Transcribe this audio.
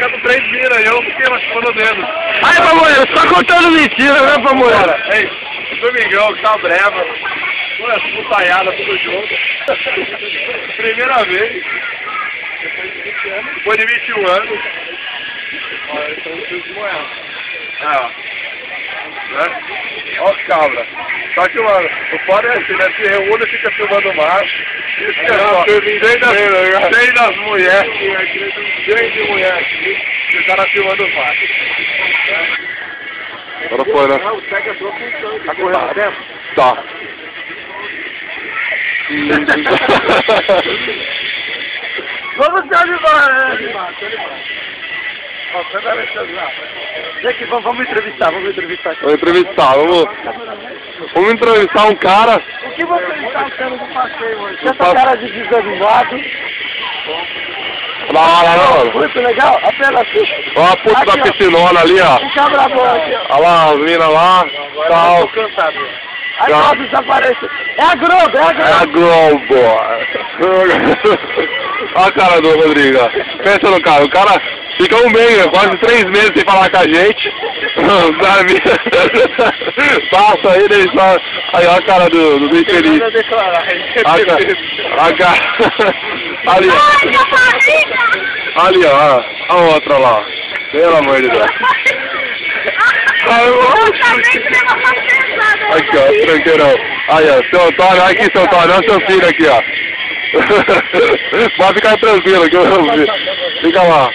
tá com 3 miras, eu fiquei lascando o dedo. Aí, Pamoeira, você tá contando mentira, né, Pamoeira? Ei, domingão, que tá breva. Ué, putaiada, tudo junto. Primeira vez. Depois de 21 anos. Olha, estão os fios de moeda. Né? Ó os cabras. Só que, mano, o foda é assim, né? Se reúne e fica filmando o mar. Isso que é só. Cheio das mulheres. Cheio de mulheres. E o cara filmando o mar. Agora foi, né? Tá correndo lá dentro? Tá. Vamos te animar, né? Ó, você vai lá. Vamos entrevistar, Vamos entrevistar, vamos entrevistar um cara. O que você está achando do passeio hoje? Essa cara de desanimado. Lá. Muito legal, apenas assim. Olha a puta da piscinona ali, ó. Um cabra bom aqui, ó. Olha lá, as minas lá. Tal. Eu tô cansado. Aí quando desaparece. É a Globo, É a Globo. Olha a cara do Rodrigo, ó. Pensa no cara, o cara fica um mês, quase 3 meses sem falar com a gente. Sabe? Passa aí, ele só... Aí, olha a cara do infeliz. A cara... Ali, ó. Ali, ó. A outra lá. Pelo amor de Deus. Aqui, ó, tranqueirão. Aí, ó, seu Antônio, aqui, seu Antônio, olha seu filho aqui, ó. Pode ficar tranquilo, que eu vi. Fica lá.